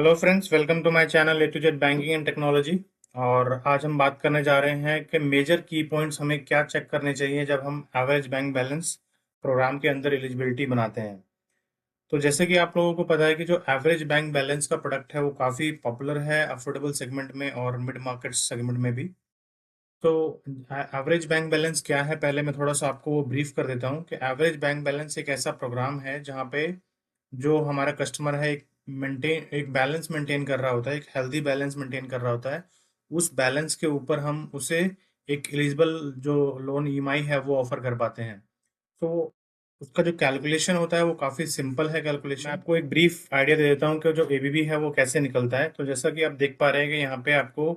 Hello friends, welcome to my channel A to Z banking and technology. और आज हम बात करने जा रहे हैं कि मेजर की पॉइंट्स हमें क्या चेक करने चाहिए जब हम एवरेज बैंक बैलेंस प्रोग्राम के अंदर एलिजिबिलिटी बनाते हैं। तो जैसे कि आप लोगों को पता है कि जो एवरेज बैंक बैलेंस का प्रोडक्ट है वो काफ़ी पॉपुलर है अफोर्डेबल सेगमेंट में और मिड मार्केट सेगमेंट में भी। तो एवरेज बैंक बैलेंस क्या है, पहले मैं थोड़ा सा आपको वो ब्रीफ कर देता हूँ कि एवरेज बैंक बैलेंस एक ऐसा प्रोग्राम है जहाँ पे जो हमारा कस्टमर है एक बैलेंस मेंटेन कर रहा होता है, एक हेल्दी बैलेंस मेंटेन कर रहा होता है। उस बैलेंस के ऊपर हम उसे एक एलिजिबल जो लोन ईएमआई है वो ऑफर कर पाते हैं। तो उसका जो कैलकुलेशन होता है वो काफ़ी सिंपल है कैलकुलेशन। मैं आपको एक ब्रीफ आइडिया दे देता हूँ कि जो एबीबी है वो कैसे निकलता है। तो जैसा कि आप देख पा रहे हैं कि यहाँ पे आपको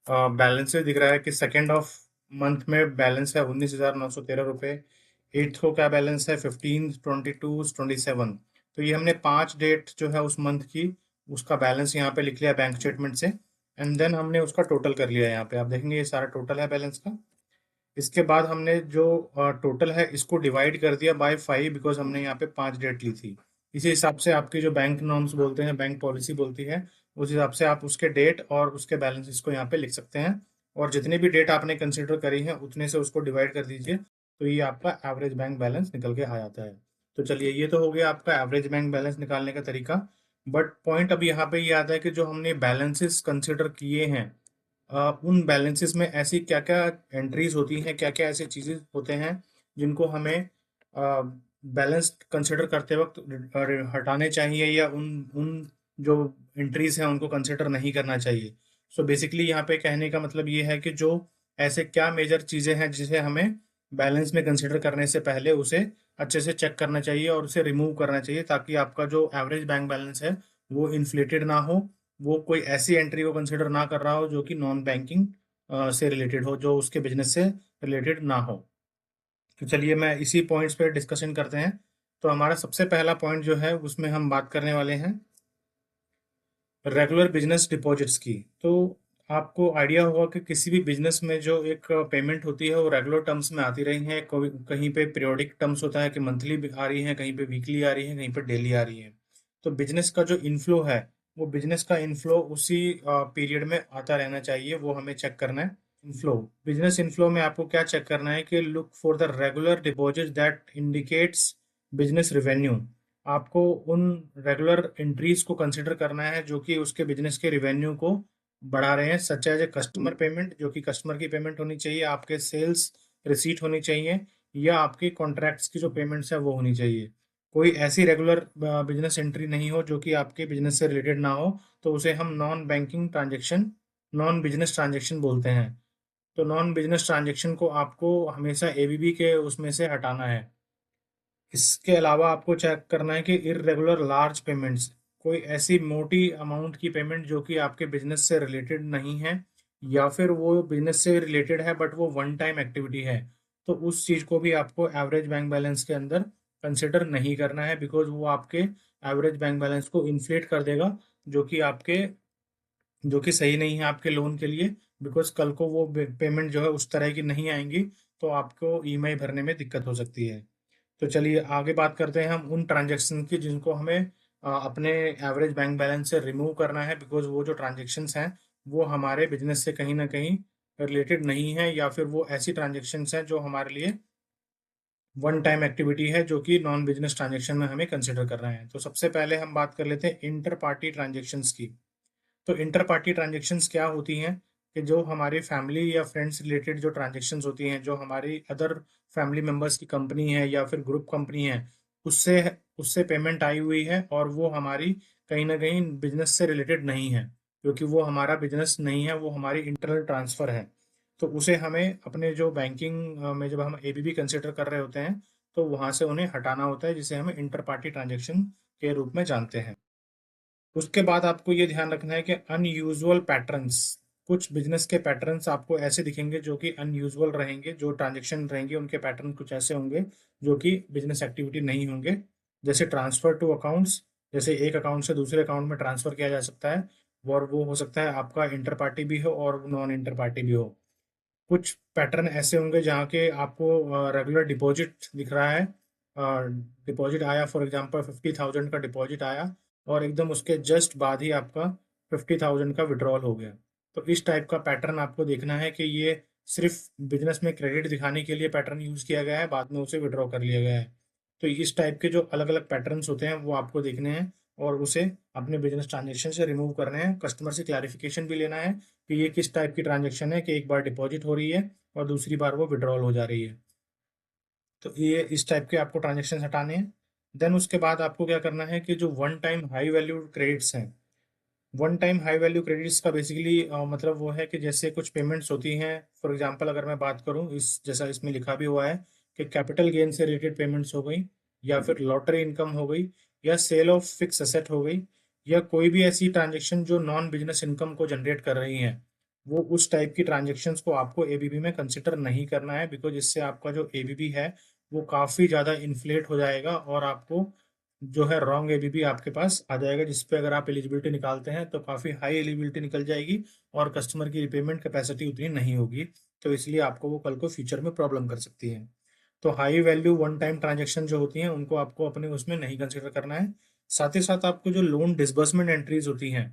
बैलेंस दिख रहा है कि सेकेंड ऑफ मंथ में बैलेंस है 19,913 रुपये। एट्थ को क्या बैलेंस है 15, 22, 27। तो ये हमने 5 डेट जो है उस मंथ की उसका बैलेंस यहाँ पे लिख लिया बैंक स्टेटमेंट से। एंड देन हमने उसका टोटल कर लिया। यहाँ पे आप देखेंगे ये सारा टोटल है बैलेंस का। इसके बाद हमने जो टोटल है इसको डिवाइड कर दिया बाय 5, बिकॉज हमने यहाँ पे 5 डेट ली थी। इसी हिसाब से आपकी जो बैंक नॉर्म्स बोलते हैं, बैंक पॉलिसी बोलती है, उस हिसाब से आप उसके डेट और उसके बैलेंसेस को यहाँ पे लिख सकते हैं। और जितनी भी डेट आपने कंसिडर करी है उतने से उसको डिवाइड कर दीजिए, तो ये आपका एवरेज बैंक बैलेंस निकल के आ जाता है। तो चलिए, ये तो हो गया आपका एवरेज बैंक बैलेंस निकालने का तरीका। बट पॉइंट अब यहाँ पे ये आता है कि जो हमने बैलेंसेस कंसिडर किए हैं, उन बैलेंसेस में ऐसी क्या क्या एंट्रीज होती हैं, क्या क्या ऐसी चीजें होते हैं जिनको हमें बैलेंस कंसिडर करते वक्त हटाने चाहिए, या उन उन जो एंट्रीज हैं उनको कंसिडर नहीं करना चाहिए। सो बेसिकली यहाँ पे कहने का मतलब ये है कि जो ऐसे क्या मेजर चीजें हैं जिसे हमें बैलेंस में कंसिडर करने से पहले उसे अच्छे से चेक करना चाहिए और उसे रिमूव करना चाहिए, ताकि आपका जो एवरेज बैंक बैलेंस है वो इन्फ्लेटेड ना हो, वो कोई ऐसी एंट्री को कंसिडर ना कर रहा हो जो कि नॉन बैंकिंग से रिलेटेड हो, जो उसके बिजनेस से रिलेटेड ना हो। तो चलिए, मैं इसी पॉइंट्स पे डिस्कशन करते हैं। तो हमारा सबसे पहला पॉइंट जो है उसमें हम बात करने वाले हैं रेगुलर बिजनेस डिपॉजिट्स की। तो आपको आइडिया होगा कि किसी भी बिजनेस में जो एक पेमेंट होती है वो रेगुलर टर्म्स में आती रही है। कहीं पे पीरियोडिक टर्म्स होता है कि मंथली आ रही है, कहीं पे वीकली आ रही है, कहीं पे डेली आ रही है। तो बिजनेस का जो इनफ्लो है वो बिजनेस का इनफ्लो उसी पीरियड में आता रहना चाहिए, वो हमें चेक करना है। इनफ्लो, बिजनेस इनफ्लो में आपको क्या चेक करना है कि look for the regular deposit that indicates business revenue. आपको उन रेगुलर एंट्रीज को कंसिडर करना है जो कि उसके बिजनेस के रिवेन्यू को बढ़ा रहे हैं, such as a customer payment, जो कि कस्टमर की पेमेंट होनी चाहिए, आपके सेल्स रिसीट होनी चाहिए, या आपकी कॉन्ट्रैक्ट्स की जो पेमेंट्स है वो होनी चाहिए। कोई ऐसी रेगुलर बिजनेस एंट्री नहीं हो जो कि आपके बिजनेस से रिलेटेड ना हो, तो उसे हम non banking transaction, non business transaction बोलते हैं। तो नॉन बिजनेस ट्रांजेक्शन को आपको हमेशा एबीबी के उसमें से हटाना है। इसके अलावा आपको चेक करना है कि इररेगुलर लार्ज पेमेंट्स, कोई ऐसी मोटी अमाउंट की पेमेंट जो कि आपके बिजनेस से रिलेटेड नहीं है, या फिर वो बिजनेस से रिलेटेड है बट वो वन टाइम एक्टिविटी है, तो उस चीज़ को भी आपको एवरेज बैंक बैलेंस के अंदर कंसिडर नहीं करना है, बिकॉज वो आपके एवरेज बैंक बैलेंस को इन्फ्लेट कर देगा, जो कि आपके जो कि सही नहीं है आपके लोन के लिए। बिकॉज कल को वो पेमेंट जो है उस तरह की नहीं आएंगी, तो आपको ईएमआई भरने में दिक्कत हो सकती है। तो चलिए आगे बात करते हैं हम उन ट्रांजैक्शन की जिनको हमें अपने एवरेज बैंक बैलेंस से रिमूव करना है, बिकॉज वो जो ट्रांजैक्शंस हैं वो हमारे बिजनेस से कहीं ना कहीं रिलेटेड नहीं है, या फिर वो ऐसी ट्रांजैक्शंस हैं जो हमारे लिए वन टाइम एक्टिविटी है, जो कि नॉन बिजनेस ट्रांजैक्शन में हमें कंसिडर करना है। तो सबसे पहले हम बात कर लेते हैं इंटर पार्टी ट्रांजेक्शन्स की। तो इंटर पार्टी ट्रांजेक्शन्स क्या होती हैं कि जो हमारी फैमिली या फ्रेंड्स रिलेटेड जो ट्रांजेक्शन्स होती हैं, जो हमारी अदर फैमिली मेंबर्स की कंपनी है या फिर ग्रुप कंपनी है, उससे उससे पेमेंट आई हुई है, और वो हमारी कहीं ना कहीं बिजनेस से रिलेटेड नहीं है, क्योंकि वो हमारा बिजनेस नहीं है, वो हमारी इंटरनल ट्रांसफ़र है। तो उसे हमें अपने जो बैंकिंग में जब हम एबीबी कंसिडर कर रहे होते हैं, तो वहाँ से उन्हें हटाना होता है, जिसे हम इंटर पार्टी ट्रांजेक्शन के रूप में जानते हैं। उसके बाद आपको ये ध्यान रखना है कि अनयूजुअल पैटर्न्स, कुछ बिजनेस के पैटर्न्स आपको ऐसे दिखेंगे जो कि अनयूजुअल रहेंगे, जो ट्रांजेक्शन रहेंगे उनके पैटर्न कुछ ऐसे होंगे जो कि बिजनेस एक्टिविटी नहीं होंगे। जैसे ट्रांसफर टू अकाउंट्स, जैसे एक अकाउंट से दूसरे अकाउंट में ट्रांसफर किया जा सकता है, और वो हो सकता है आपका इंटर पार्टी भी हो और नॉन इंटर पार्टी भी हो। कुछ पैटर्न ऐसे होंगे जहाँ के आपको रेगुलर डिपॉजिट दिख रहा है, डिपॉजिट आया, फॉर एग्जांपल 50,000 का डिपॉजिट आया, और एकदम उसके जस्ट बाद ही आपका 50,000 का विड्रॉल हो गया। तो इस टाइप का पैटर्न आपको देखना है कि ये सिर्फ बिजनेस में क्रेडिट दिखाने के लिए पैटर्न यूज किया गया है, बाद में उसे विड्रॉ कर लिया गया है। तो इस टाइप के जो अलग अलग पैटर्न्स होते हैं वो आपको देखने हैं और उसे अपने बिजनेस ट्रांजेक्शन से रिमूव करने हैं। कस्टमर से क्लैरिफिकेशन भी लेना है कि ये किस टाइप की ट्रांजेक्शन है, कि एक बार डिपॉजिट हो रही है और दूसरी बार वो विड्रॉल हो जा रही है। तो ये इस टाइप के आपको ट्रांजेक्शन हटाने हैं। देन उसके बाद आपको क्या करना है कि जो one time high value credits हैं, one time high value credits का बेसिकली मतलब वो है कि जैसे कुछ पेमेंट्स होती हैं। फॉर एग्जांपल अगर मैं बात करूं, इस जैसा इसमें लिखा भी हुआ है कि कैपिटल गेन से रिलेटेड पेमेंट्स हो गई, या फिर लॉटरी इनकम हो गई, या सेल ऑफ फिक्स एसेट हो गई, या कोई भी ऐसी ट्रांजेक्शन जो नॉन बिजनेस इनकम को जनरेट कर रही हैं, वो उस टाइप की ट्रांजेक्शन्स को आपको एबीबी में कंसिडर नहीं करना है। बिकॉज इससे आपका जो एबीबी है वो काफ़ी ज़्यादा इन्फ्लेट हो जाएगा और आपको जो है रॉन्ग एबीबी आपके पास आ जाएगा, जिसपे अगर आप एलिजिबिलिटी निकालते हैं तो काफ़ी हाई एलिजिबिलिटी निकल जाएगी और कस्टमर की रिपेमेंट कैपेसिटी उतनी नहीं होगी। तो इसलिए आपको वो कल को फ्यूचर में प्रॉब्लम कर सकती है। तो high value one time transaction जो होती हैं उनको आपको अपने उसमें नहीं कंसिडर करना है। साथ ही साथ आपको जो लोन डिसबर्समेंट एंट्रीज होती हैं,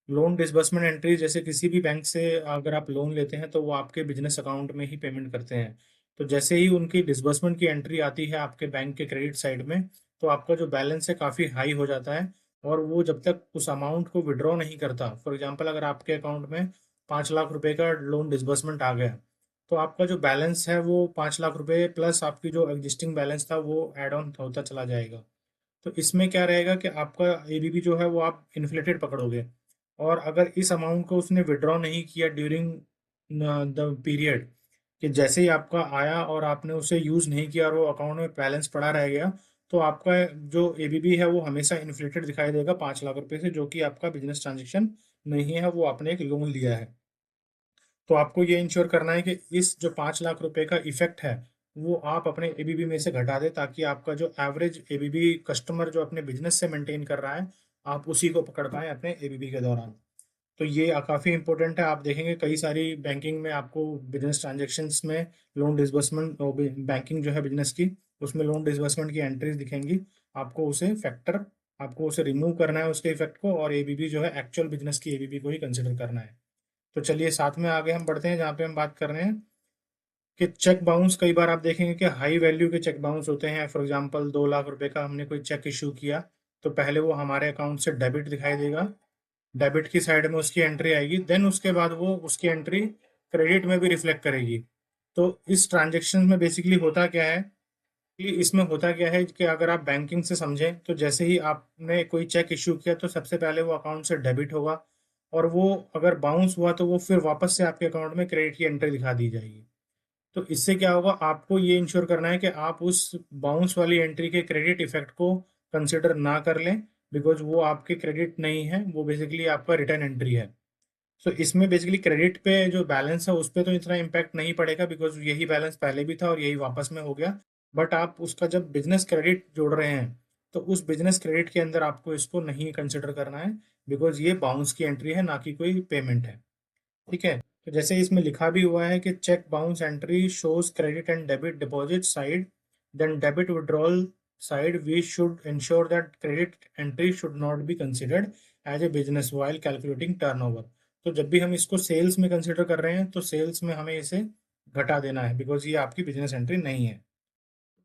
लोन डिसबर्समेंट एंट्री, जैसे किसी भी बैंक से अगर आप लोन लेते हैं तो वो आपके बिजनेस अकाउंट में ही पेमेंट करते हैं। तो जैसे ही उनकी डिसबर्समेंट की एंट्री आती है आपके बैंक के क्रेडिट साइड में, तो आपका जो बैलेंस है काफ़ी हाई हो जाता है। और वो जब तक उस अमाउंट को विड्रॉ नहीं करता, फॉर एग्जांपल अगर आपके अकाउंट में 5 लाख रुपए का लोन डिसबर्समेंट आ गया, तो आपका जो बैलेंस है वो 5 लाख रुपए प्लस आपकी जो एग्जिस्टिंग बैलेंस था वो ऐड ऑन होता चला जाएगा। तो इसमें क्या रहेगा कि आपका एबीबी जो है वो आप इन्फ्लेटेड पकड़ोगे। और अगर इस अमाउंट को उसने विड्रॉ नहीं किया ड्यूरिंग द पीरियड, कि जैसे ही आपका आया और आपने उसे यूज़ नहीं किया और वो अकाउंट में बैलेंस पड़ा रह गया, तो आपका जो एबीबी है वो हमेशा इन्फ्लेटेड दिखाई देगा 5 लाख रुपए से, जो कि आपका बिजनेस ट्रांजेक्शन नहीं है, वो आपने एक लोन लिया है। तो आपको ये इंश्योर करना है कि इस जो 5 लाख रुपए का इफेक्ट है वो आप अपने एबीबी में से घटा दें, ताकि आपका जो एवरेज एबीबी कस्टमर जो अपने बिजनेस से मेंटेन कर रहा है, आप उसी को पकड़ पाएं अपने एबीबी के दौरान। तो ये काफ़ी इंपॉर्टेंट है। आप देखेंगे कई सारी बैंकिंग में आपको बिजनेस ट्रांजेक्शन्स में लोन डिसबर्समेंट, बैंकिंग जो है बिजनेस की, उसमें लोन डिसबर्समेंट की एंट्रीज दिखेंगी। आपको उसे फैक्टर, आपको उसे रिमूव करना है उसके इफेक्ट को, और एबीबी जो है एक्चुअल बिजनेस की एबीबी को ही कंसिडर करना है। तो चलिए साथ में आगे हम बढ़ते हैं, जहाँ पे हम बात कर रहे हैं कि चेक बाउंस। कई बार आप देखेंगे कि हाई वैल्यू के चेक बाउंस होते हैं। फॉर एग्जांपल 2 लाख रुपए का हमने कोई चेक इशू किया, तो पहले वो हमारे अकाउंट से डेबिट दिखाई देगा, डेबिट की साइड में उसकी एंट्री आएगी, देन उसके बाद वो उसकी एंट्री क्रेडिट में भी रिफ्लेक्ट करेगी। तो इस ट्रांजेक्शन में बेसिकली होता क्या है कि इसमें होता क्या है कि अगर आप बैंकिंग से समझें तो जैसे ही आपने कोई चेक इश्यू किया तो सबसे पहले वो अकाउंट से डेबिट होगा, और वो अगर बाउंस हुआ तो वो फिर वापस से आपके अकाउंट में क्रेडिट की एंट्री दिखा दी जाएगी। तो इससे क्या होगा, आपको ये इंश्योर करना है कि आप उस बाउंस वाली एंट्री के क्रेडिट इफेक्ट को कंसिडर ना कर लें, बिकॉज वो आपके क्रेडिट नहीं है, वो बेसिकली आपका रिटर्न एंट्री है। सो इसमें बेसिकली क्रेडिट पे जो बैलेंस है उस पे तो इतना इम्पैक्ट नहीं पड़ेगा, बिकॉज यही बैलेंस पहले भी था और यही वापस में हो गया। बट आप उसका जब बिजनेस क्रेडिट जोड़ रहे हैं तो उस बिजनेस क्रेडिट के अंदर आपको इसको नहीं कंसिडर करना है, बिकॉज ये बाउंस की एंट्री है, ना कि कोई पेमेंट है। ठीक है। तो जैसे इसमें लिखा भी हुआ है कि check bounce entry shows credit and debit deposit side, then debit withdrawal side, we should ensure that credit entry should not be considered as a business while calculating turnover. तो जब भी हम इसको सेल्स में कंसिडर कर रहे हैं तो सेल्स में हमें इसे घटा देना है, बिकॉज ये आपकी बिजनेस एंट्री नहीं है।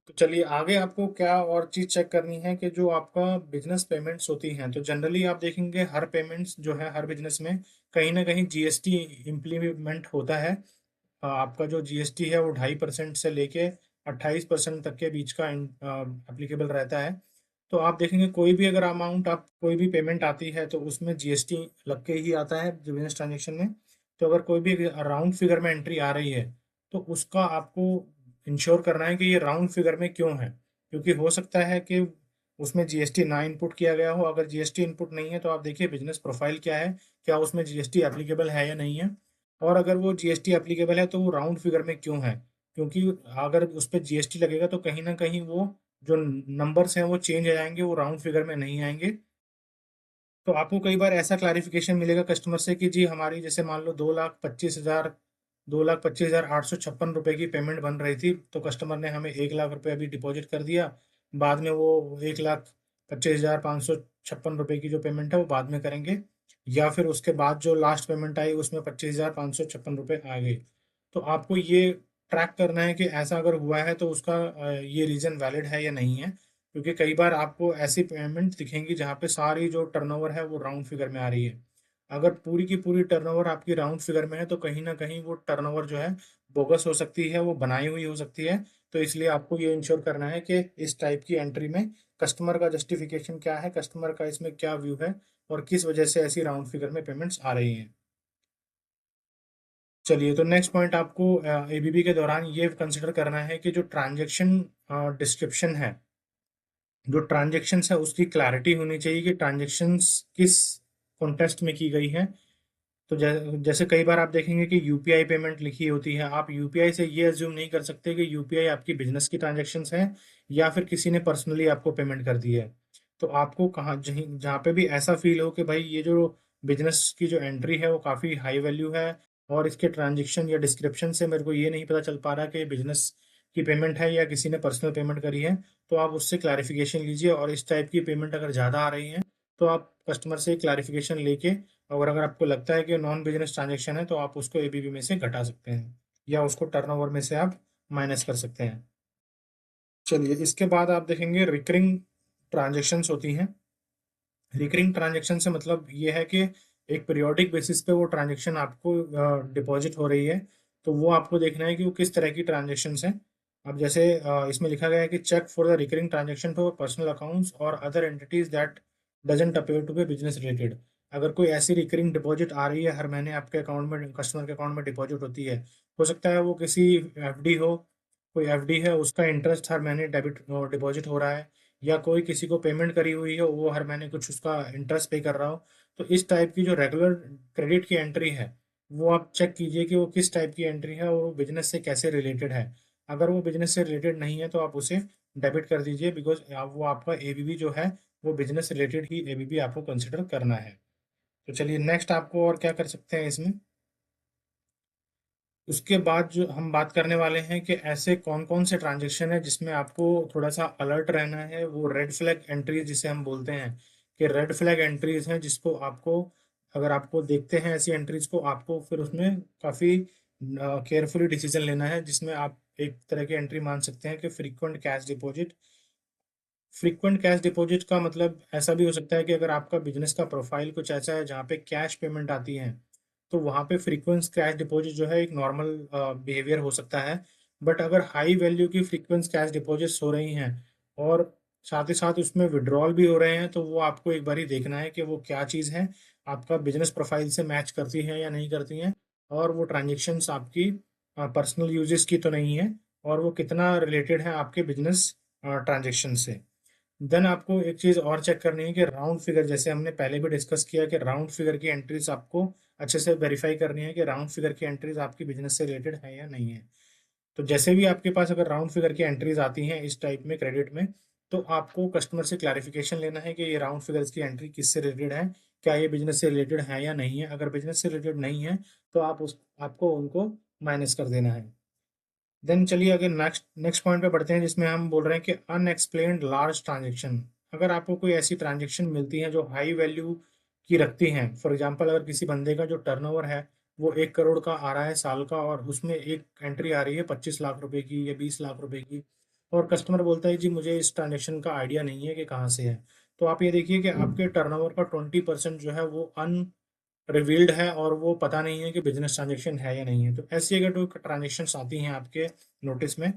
तो चलिए आगे आपको क्या और चीज़ चेक करनी है कि जो आपका बिजनेस पेमेंट्स होती हैं, तो जनरली आप देखेंगे हर पेमेंट्स जो है हर बिजनेस में कहीं ना कहीं जीएसटी इम्प्लीमेंट होता है। आपका जो जीएसटी है वो 2.5% से लेके 28% तक के बीच का एप्लीकेबल रहता है। तो आप देखेंगे कोई भी अगर अमाउंट, आप कोई भी पेमेंट आती है तो उसमें जीएसटी लग के ही आता है बिजनेस ट्रांजेक्शन में। तो अगर कोई भी राउंड फिगर में एंट्री आ रही है तो उसका आपको इंश्योर करना है कि ये राउंड फिगर में क्यों है, क्योंकि हो सकता है कि उसमें जीएसटी ना इनपुट किया गया हो। अगर जीएसटी इनपुट नहीं है तो आप देखिए बिजनेस प्रोफाइल क्या है, क्या उसमें जीएसटी एप्लीकेबल है या नहीं है। और अगर वो जीएसटी एप्लीकेबल है तो वो राउंड फिगर में क्यों है, क्योंकि अगर उस पर जीएसटी लगेगा तो कहीं ना कहीं वो जो नंबर्स हैं वो चेंज हो जाएंगे, वो राउंड फिगर में नहीं आएंगे। तो आपको कई बार ऐसा क्लैरिफिकेशन मिलेगा कस्टमर से कि जी हमारी जैसे मान लो 2,25,000, 2,25,856 रुपए की पेमेंट बन रही थी, तो कस्टमर ने हमें 1 लाख रुपए अभी डिपॉजिट कर दिया, बाद में वो 1 लाख ₹25,556 की जो पेमेंट है वो बाद में करेंगे, या फिर उसके बाद जो लास्ट पेमेंट आई उसमें ₹25,556 आ गई। तो आपको ये ट्रैक करना है कि ऐसा अगर हुआ है तो उसका ये रीज़न वैलिड है या नहीं है। क्योंकि कई बार आपको ऐसी पेमेंट दिखेंगी जहाँ पे सारी जो टर्नओवर है वो राउंड फिगर में आ रही है। अगर पूरी की पूरी टर्नओवर आपकी राउंड फिगर में है तो कहीं न कहीं वो टर्नओवर जो है बोगस हो सकती है, वो बनाई हुई हो सकती है। तो इसलिए आपको ये इंश्योर करना है कि इस टाइप की एंट्री में कस्टमर का जस्टिफिकेशन क्या है, कस्टमर का इसमें क्या व्यू है और किस वजह से ऐसी राउंड फिगर में पेमेंट्स आ रही हैं। चलिए, तो नेक्स्ट पॉइंट आपको एबीबी के दौरान ये कंसिडर करना है कि जो ट्रांजैक्शन डिस्क्रिप्शन है, जो ट्रांजैक्शंस है उसकी क्लैरिटी होनी चाहिए कि ट्रांजैक्शंस किस कॉन्टेक्स्ट में की गई है। तो जैसे कई बार आप देखेंगे कि यूपीआई पेमेंट लिखी होती है, आप यूपीआई से ये अज्यूम नहीं कर सकते कि यूपीआई आपकी बिजनेस की ट्रांजैक्शंस है या फिर किसी ने पर्सनली आपको पेमेंट कर दी है। तो आपको कहाँ जहीं जहाँ पे भी ऐसा फील हो कि भाई ये जो बिजनेस की जो एंट्री है वो काफ़ी हाई वैल्यू है और इसके ट्रांजैक्शन या डिस्क्रिप्शन से मेरे को ये नहीं पता चल पा रहा कि बिजनेस की पेमेंट है या किसी ने पर्सनल पेमेंट करी है, तो आप उससे क्लैरिफिकेशन लीजिए। और इस टाइप की पेमेंट अगर ज़्यादा आ रही है तो आप कस्टमर से क्लैरिफिकेशन लेके, और अगर आपको लगता है कि नॉन बिजनेस ट्रांजैक्शन है तो आप उसको एबीबी में से घटा सकते हैं या उसको टर्नओवर में से आप माइनस कर सकते हैं। चलिए, इसके बाद आप देखेंगे रिकरिंग ट्रांजैक्शंस होती हैं। रिकरिंग ट्रांजैक्शन से मतलब ये है कि एक पीरियोडिक बेसिस पे वो ट्रांजैक्शन आपको डिपॉजिट हो रही है। तो वो आपको देखना है कि वो किस तरह की ट्रांजैक्शंस हैं। अब जैसे इसमें लिखा गया है कि check for the recurring transaction for personal accounts और other entities that doesn't appear to be business related. अगर कोई ऐसी रिकरिंग डिपॉजिट आ रही है, हर महीने आपके अकाउंट में, कस्टमर के अकाउंट में डिपॉजिट होती है, हो सकता है वो किसी एफडी हो, कोई एफडी है उसका इंटरेस्ट हर महीने डेबिट डिपॉजिट हो रहा है, या कोई किसी को पेमेंट करी हुई है वो हर महीने कुछ उसका इंटरेस्ट पे कर रहा हो। तो इस टाइप की जो रेगुलर क्रेडिट की एंट्री है वो आप चेक कीजिए कि वो किस टाइप की एंट्री है और वो बिजनेस से कैसे रिलेटेड है। अगर वो बिजनेस से रिलेटेड नहीं है तो आप उसे डेबिट कर दीजिए, बिकॉज वो आपका एबीबी जो है वो बिजनेस रिलेटेड ही एबीबी आपको कंसिडर करना है। तो चलिए, नेक्स्ट आपको और क्या कर सकते हैं इसमें। उसके बाद जो हम बात करने वाले हैं कि ऐसे कौन कौन से ट्रांजेक्शन है जिसमें आपको थोड़ा सा अलर्ट रहना है, वो रेड फ्लैग एंट्रीज जिसे हम बोलते हैं, कि रेड फ्लैग एंट्रीज हैं जिसको आपको, अगर आपको देखते हैं ऐसी एंट्रीज को, आपको फिर उसमें काफ़ी केयरफुली डिसीजन लेना है। जिसमें आप एक तरह की एंट्री मान सकते हैं कि frequent cash deposit. Frequent cash deposit का मतलब ऐसा भी हो सकता है कि अगर आपका बिजनेस का प्रोफाइल कुछ ऐसा है जहाँ पे कैश पेमेंट आती है, तो वहाँ पे फ्रीक्वेंट कैश डिपॉजिट जो है एक नॉर्मल बिहेवियर हो सकता है। बट अगर हाई वैल्यू की फ्रीक्वेंट कैश डिपॉजिट्स हो रही हैं और साथ ही साथ उसमें विड्रॉल भी हो रहे हैं, तो वो आपको एक बार ही देखना है कि वो क्या चीज़ है, आपका बिजनेस प्रोफाइल से मैच करती है या नहीं करती हैं, और वो ट्रांजेक्शन्स आपकी पर्सनल यूजेस की तो नहीं है, और वो कितना रिलेटेड है आपके बिजनेस ट्रांजेक्शन से। देन आपको एक चीज़ और चेक करनी है कि राउंड फिगर, जैसे हमने पहले भी डिस्कस किया कि राउंड फिगर की एंट्रीज आपको अच्छे से वेरीफाई करनी है कि राउंड फिगर की एंट्रीज आपकी बिजनेस से रिलेटेड है या नहीं है। तो जैसे भी आपके पास अगर राउंड फिगर की एंट्रीज आती हैं इस टाइप में क्रेडिट में, तो आपको कस्टमर से क्लैरिफिकेशन लेना है कि ये राउंड फिगर्स की एंट्री किससे रिलेटेड है, क्या ये बिजनेस से रिलेटेड है या नहीं है। अगर बिजनेस से रिलेटेड नहीं है तो आपको उनको माइनस कर देना है। देन चलिए आगे नेक्स्ट नेक्स्ट पॉइंट पे बढ़ते हैं, जिसमें हम बोल रहे हैं कि अनएक्सप्लेन्ड लार्ज ट्रांजेक्शन। अगर आपको कोई ऐसी ट्रांजेक्शन मिलती है जो हाई वैल्यू की रखती हैं, फॉर एग्जांपल अगर किसी बंदे का जो टर्नओवर है वो 1 करोड़ का आ रहा है साल का, और उसमें एक एंट्री आ रही है 25 लाख रुपए की या 20 लाख रुपए की, और कस्टमर बोलता है जी मुझे इस ट्रांजेक्शन का आइडिया नहीं है कि कहाँ से है, तो आप ये देखिए कि आपके टर्नओवर का 20% जो है वो रिवील्ड है और वो पता नहीं है कि बिजनेस ट्रांजेक्शन है या नहीं है। तो ऐसी अगर कोई ट्रांजेक्शन्स आती हैं आपके नोटिस में,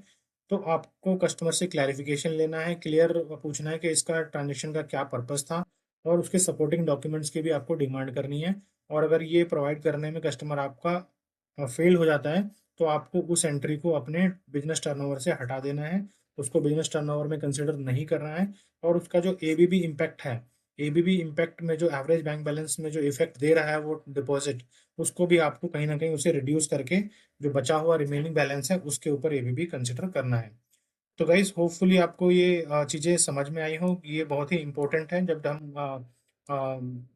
तो आपको कस्टमर से क्लैरिफिकेशन लेना है, क्लियर पूछना है कि इसका ट्रांजेक्शन का क्या पर्पस था, और उसके सपोर्टिंग डॉक्यूमेंट्स की भी आपको डिमांड करनी है। और अगर ये प्रोवाइड करने में कस्टमर आपका फेल हो जाता है तो आपको उस एंट्री को अपने बिजनेस टर्नओवर से हटा देना है, उसको बिजनेस टर्नओवर में कंसिडर नहीं करना है। और उसका जो एबीबी इम्पैक्ट है, एबीबी इम्पैक्ट में जो एवरेज बैंक बैलेंस में जो इफेक्ट दे रहा है वो डिपॉजिट, उसको भी आपको कहीं ना कहीं उसे रिड्यूस करके जो बचा हुआ रिमेनिंग बैलेंस है उसके ऊपर एबीबी कंसिडर करना है। तो गाइस, होपफुली आपको ये चीज़ें समझ में आई हो। ये बहुत ही इंपॉर्टेंट है जब हम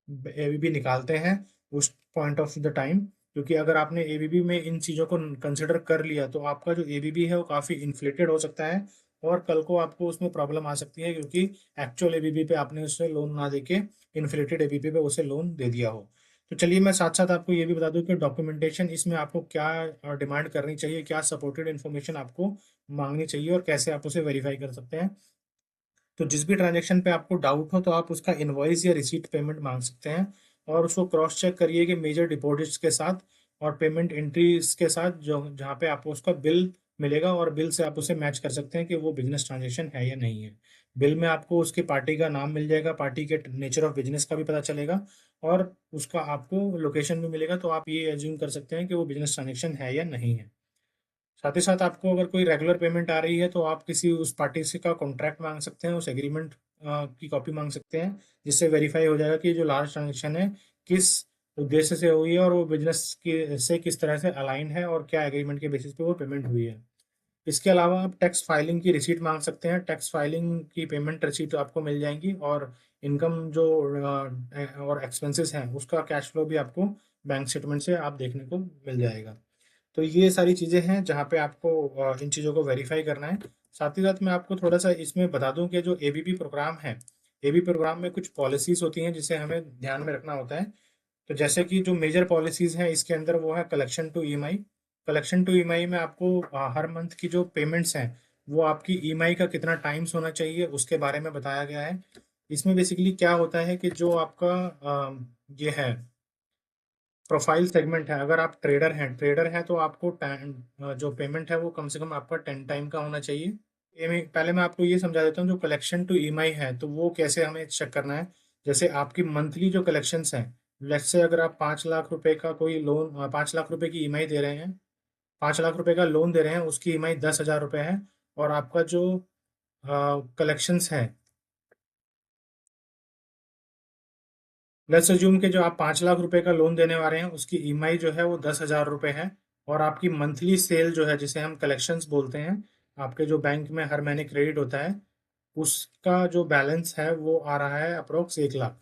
एबीबी निकालते हैं उस पॉइंट ऑफ द टाइम, क्योंकि अगर आपने एबीबी में इन चीज़ों को कंसिडर कर लिया तो आपका जो एबीबी है वो काफ़ी इन्फ्लेटेड हो सकता है और कल को आपको उसमें प्रॉब्लम आ सकती है, क्योंकि एक्चुअल एबीपी पे आपने उसे लोन ना देके इन्फ्लेटेड एबीपी पे उसे लोन दे दिया हो। तो चलिए मैं साथ साथ आपको ये भी बता दूं कि डॉक्यूमेंटेशन इसमें आपको क्या डिमांड करनी चाहिए, क्या सपोर्टेड इन्फॉर्मेशन आपको मांगनी चाहिए और कैसे आप उसे वेरीफाई कर सकते हैं। तो जिस भी ट्रांजैक्शन पे आपको डाउट हो तो आप उसका इनवॉइस या रिसीट पेमेंट मांग सकते हैं, और उसको क्रॉस चेक करिए कि मेजर डिपॉजिट्स के साथ और पेमेंट एंट्रीज के साथ, जो जहाँ पे आपको उसका बिल मिलेगा, और बिल से आप उसे मैच कर सकते हैं कि वो बिजनेस ट्रांजैक्शन है या नहीं है। बिल में आपको उसकी पार्टी का नाम मिल जाएगा, पार्टी के नेचर ऑफ बिजनेस का भी पता चलेगा, और उसका आपको लोकेशन भी मिलेगा, तो आप ये एज्यूम कर सकते हैं कि वो बिजनेस ट्रांजैक्शन है या नहीं है। साथ ही साथ आपको अगर कोई रेगुलर पेमेंट आ रही है तो आप किसी उस पार्टी से का कॉन्ट्रैक्ट मांग सकते हैं, उस एग्रीमेंट की कॉपी मांग सकते हैं, जिससे वेरीफाई हो जाएगा कि जो लार्ज ट्रांजेक्शन है किस उद्देश्य से हुई है और वो बिजनेस की से किस तरह से अलाइन है और क्या एग्रीमेंट के बेसिस पे वो पेमेंट हुई है। इसके अलावा आप टैक्स फाइलिंग की रिसीट मांग सकते हैं, टैक्स फाइलिंग की पेमेंट रिसीट आपको मिल जाएंगी, और इनकम जो और एक्सपेंसेस हैं उसका कैश फ्लो भी आपको बैंक स्टेटमेंट से आप देखने को मिल जाएगा। तो ये सारी चीज़ें हैं जहाँ पे आपको इन चीज़ों को वेरीफाई करना है। साथ ही साथ मैं आपको थोड़ा सा इसमें बता दूं कि जो एबीपी प्रोग्राम है, एबीपी प्रोग्राम में कुछ पॉलिसीज होती हैं जिसे हमें ध्यान में रखना होता है। तो जैसे कि जो मेजर पॉलिसीज हैं इसके अंदर वो है collection to EMI. Collection to EMI में आपको हर मंथ की जो पेमेंट्स हैं वो आपकी ईएमआई का कितना टाइम्स होना चाहिए उसके बारे में बताया गया है। इसमें बेसिकली क्या होता है कि जो आपका ये है प्रोफाइल सेगमेंट है, अगर आप ट्रेडर हैं तो आपको जो पेमेंट है वो कम से कम आपका 10 टाइम का होना चाहिए। पहले मैं आपको ये समझा देता हूँ, जो कलेक्शन टू ईएमआई है तो वो कैसे हमें चेक करना है। जैसे आपकी मंथली जो कलेक्शंस हैं, लेट्स से अगर आप 5 लाख रुपए का कोई लोन, 5 लाख रुपए की ईएमआई दे रहे हैं, 5 लाख रुपए का लोन दे रहे हैं, उसकी ईएमआई 10,000 रुपये है, और आपका जो कलेक्शंस है, लेट्स अज्यूम के जो आप 5 लाख रुपए का लोन देने वाले हैं उसकी ईएमआई जो है वो 10,000 रुपये है, और आपकी मंथली सेल जो है जिसे हम कलेक्शंस बोलते हैं, आपके जो बैंक में हर महीने क्रेडिट होता है, उसका जो बैलेंस है वो आ रहा है अप्रोक्स 1 लाख।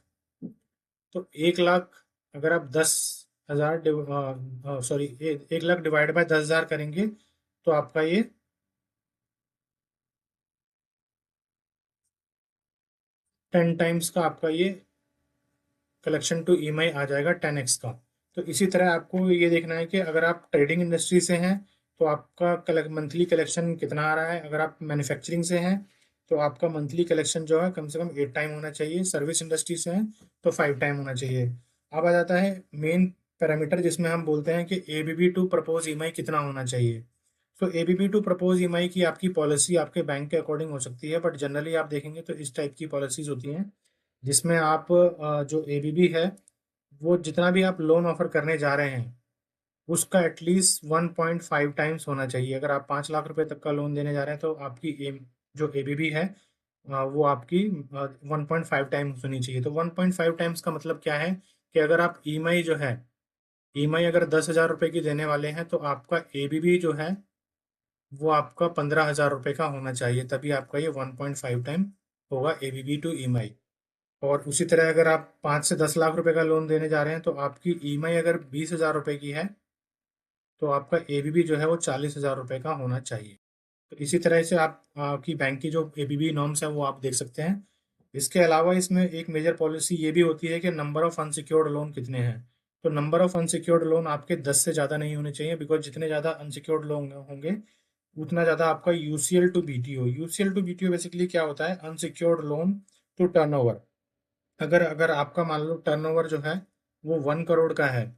तो 1 लाख अगर आप 10,000 सॉरी 1 लाख डिवाइड बाय 10,000 करेंगे तो आपका ये 10 टाइम्स का आपका ये कलेक्शन टू ईएमआई आ जाएगा, 10x का। तो इसी तरह आपको ये देखना है कि अगर आप ट्रेडिंग इंडस्ट्री से हैं तो आपका मंथली कलेक्शन कितना आ रहा है, अगर आप मैन्युफैक्चरिंग से हैं तो आपका मंथली कलेक्शन जो है कम से कम 8 टाइम होना चाहिए, सर्विस इंडस्ट्री से हैं तो 5 टाइम होना चाहिए। अब आ जाता है मेन पैरामीटर जिसमें हम बोलते हैं कि एबीबी टू प्रपोज ईएमआई कितना होना चाहिए। तो एबीबी टू प्रपोज ईएमआई की आपकी पॉलिसी आपके बैंक के अकॉर्डिंग हो सकती है, बट जनरली आप देखेंगे तो इस टाइप की पॉलिसीज होती हैं जिसमें आप जो एबीबी है वो जितना भी आप लोन ऑफर करने जा रहे हैं उसका एटलीस्ट 1.5 टाइम्स होना चाहिए। अगर आप 5 लाख रुपए तक का लोन देने जा रहे हैं तो आपकी एम जो एबीबी है वो आपकी 1.5 टाइम्स होनी चाहिए। तो 1.5 टाइम्स का मतलब क्या है कि अगर आप ईएमआई जो है, ईएमआई अगर 10,000 रुपये की देने वाले हैं तो आपका एबीबी जो है वो आपका 15,000 रुपये का होना चाहिए, तभी आपका ये 1.5 टाइम होगा एबीबी टू ईएमआई। और उसी तरह अगर आप 5 से 10 लाख रुपए का लोन देने जा रहे हैं तो आपकी ईएमआई अगर 20,000 रुपये की है तो आपका एबीबी जो है वो 40,000 रुपये का होना चाहिए। तो इसी तरह से आप आपकी बैंक की जो एबीबी नॉर्म्स है वो आप देख सकते हैं। इसके अलावा इसमें एक मेजर पॉलिसी ये भी होती है कि नंबर ऑफ अनसिक्योर्ड लोन कितने हैं। तो नंबर ऑफ अनसिक्योर्ड लोन आपके 10 से ज़्यादा नहीं होने चाहिए, बिकॉज जितने ज़्यादा अनसिक्योर्ड लोन होंगे उतना ज़्यादा आपका UCL to BTO, UCL to BTO basically क्या होता है, अनसिक्योर्ड लोन टू टर्नओवर। अगर अगर आपका मान लो टर्नओवर जो है वो 1 करोड़ का है,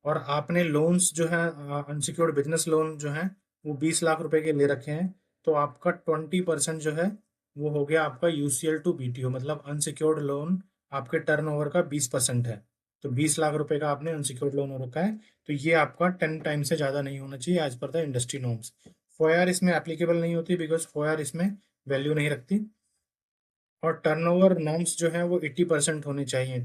और आपने लोन्स जो है अनसिक्योर्ड बिजनेस लोन जो है वो 20 लाख रुपए के ले रखे हैं, तो आपका 20% जो है वो हो गया आपका यूसीएल टू बीटीओ, मतलब अनसिक्योर्ड लोन आपके टर्नओवर का 20% है। तो 20 लाख रुपए का आपने अनसिक्योर्ड लोन हो रखा है, तो ये आपका 10 टाइम से ज़्यादा नहीं होना चाहिए as per the industry norms. फोआर इसमें एप्लीकेबल नहीं होती, बिकॉज फोआर इसमें वैल्यू नहीं रखती। और टर्नओवर नॉर्म्स जो है वो 80% होने चाहिए।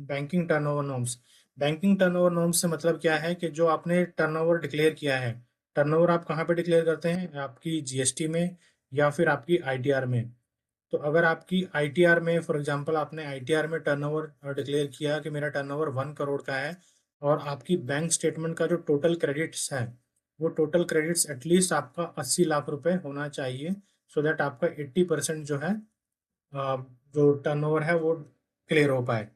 Banking turnover norms, banking turnover norms से मतलब क्या है कि जो आपने टर्नओवर डिक्लेयर किया है, टर्नओवर आप कहाँ पे डिक्लेयर करते हैं, आपकी जीएसटी में या फिर आपकी आईटीआर में। तो अगर आपकी आईटीआर में फॉर एग्जांपल आपने आईटीआर में टर्नओवर डिक्लेयर किया कि मेरा टर्नओवर 1 करोड़ का है, और आपकी बैंक स्टेटमेंट का जो टोटल क्रेडिट्स है वो टोटल क्रेडिट्स एटलीस्ट आपका 80 लाख रुपए होना चाहिए, सो दैट आपका 80% जो है जो टर्नओवर है वो क्लियर हो पाए।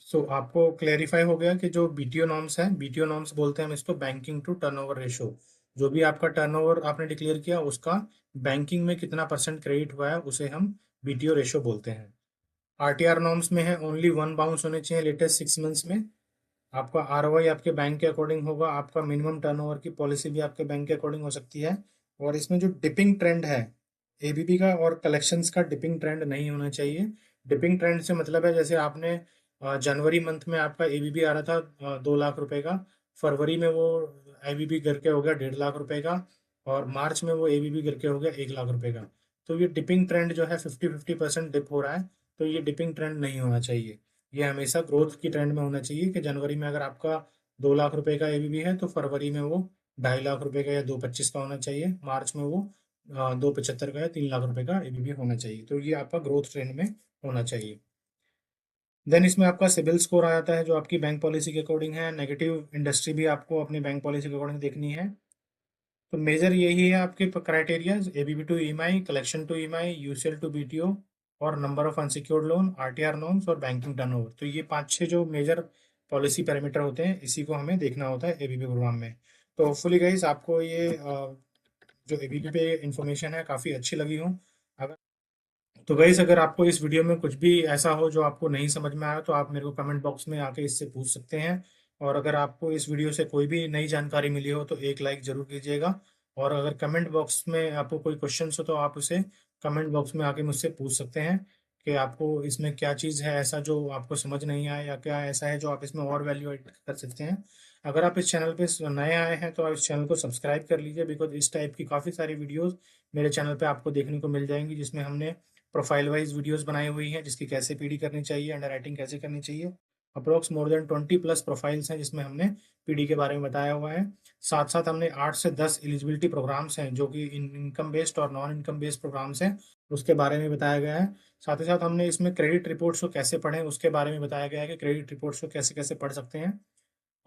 सो आपको क्लेरिफाई हो गया कि जो बीटीओ नॉर्म्स है, बीटीओ नॉर्म्स बोलते हैं हम इसको बैंकिंग टू टर्नओवर रेशो। जो भी आपका टर्नओवर आपने डिक्लेयर किया उसका बैंकिंग में कितना परसेंट क्रेडिट हुआ है उसे हम बीटीओ रेशो बोलते हैं। आरटीआर नॉर्म्स में है ओनली वन बाउंस होने चाहिए लेटेस्ट 6 मंथ्स में। आपका आरओआई आपके बैंक के अकॉर्डिंग होगा, आपका मिनिमम टर्नओवर की पॉलिसी भी आपके बैंक के अकॉर्डिंग हो सकती है। और इसमें जो डिपिंग ट्रेंड है एबीबी का और कलेक्शंस का डिपिंग ट्रेंड नहीं होना चाहिए। डिपिंग ट्रेंड से मतलब है जैसे आपने जनवरी मंथ में आपका एबीबी आ रहा था 2 लाख रुपए का, फरवरी में वो एबीबी करके हो गया 1.5 लाख रुपए का, और मार्च में वो एबीबी करके हो गया 1 लाख रुपए का। तो ये डिपिंग ट्रेंड जो है 50-50% डिप हो रहा है। तो ये डिपिंग ट्रेंड नहीं होना चाहिए। ये हमेशा ग्रोथ की ट्रेंड में होना चाहिए कि जनवरी में अगर आपका 2 लाख रुपए का एबीबी है तो फरवरी में वो 2.5 लाख रुपए का या 2.25 का होना चाहिए, मार्च में वो 2.75 का या 3 लाख रुपए का एबीबी होना चाहिए। तो ये आपका ग्रोथ ट्रेंड में होना चाहिए। देन इसमें आपका सिबिल स्कोर आ जाता है जो आपकी बैंक पॉलिसी के अकॉर्डिंग है। नेगेटिव इंडस्ट्री भी आपको अपनी बैंक पॉलिसी के अकॉर्डिंग देखनी है। तो मेजर यही है आपके criteria, ABB to EMI, collection to EMI, UCL to BTO, और number of unsecured loan, RTR norms और बैंकिंग टर्नओवर। तो ये 5-6 जो मेजर पॉलिसी पैरामीटर होते हैं इसी को हमें देखना होता है एबीबी प्रोग्राम में। तो होपफुली गाइस आपको ये जो एबीबी पे इंफॉर्मेशन है काफ़ी अच्छी लगी हो। अगर तो गाइस अगर आपको इस वीडियो में कुछ भी ऐसा हो जो आपको नहीं समझ में आया तो आप मेरे को कमेंट बॉक्स में आके इससे पूछ सकते हैं। और अगर आपको इस वीडियो से कोई भी नई जानकारी मिली हो तो एक लाइक जरूर कीजिएगा। और अगर कमेंट बॉक्स में आपको कोई क्वेश्चन हो तो आप उसे कमेंट बॉक्स में आके मुझसे पूछ सकते हैं कि आपको इसमें क्या चीज़ है ऐसा जो आपको समझ नहीं आया, या क्या ऐसा है जो आप इसमें और वैल्यू एड कर सकते हैं। अगर आप इस चैनल पे नए आए हैं तो आप इस चैनल को सब्सक्राइब कर लीजिए, बिकॉज इस टाइप की काफ़ी सारी वीडियोस मेरे चैनल पे आपको देखने को मिल जाएंगी जिसमें हमने प्रोफाइल वाइज वीडियोस बनाई हुई हैं जिसकी कैसे पीडी करनी चाहिए, अंडर राइटिंग कैसे करनी चाहिए। अप्रोक्स मोर देन 20+ प्रोफाइल्स हैं जिसमें हमने पीडी के बारे में बताया हुआ है। साथ साथ हमने 8 से 10 एलिजिबिलिटी प्रोग्राम्स हैं जो कि इनकम बेस्ड और नॉन इनकम बेस्ड प्रोग्राम्स हैं, उसके बारे में बताया गया है। साथ ही साथ हमने इसमें क्रेडिट रिपोर्ट्स को कैसे पढ़ें उसके बारे में बताया गया है कि क्रेडिट रिपोर्ट्स को कैसे कैसे पढ़ सकते हैं।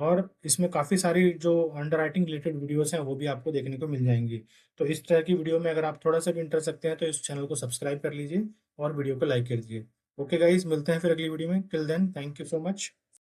और इसमें काफ़ी सारी जो अंडरराइटिंग रिलेटेड वीडियोस हैं वो भी आपको देखने को मिल जाएंगी। तो इस तरह की वीडियो में अगर आप थोड़ा सा भी इंटरेस्ट रखते हैं तो इस चैनल को सब्सक्राइब कर लीजिए और वीडियो को लाइक कर दीजिए। ओके गाइस, मिलते हैं फिर अगली वीडियो में। Till then, thank you so much.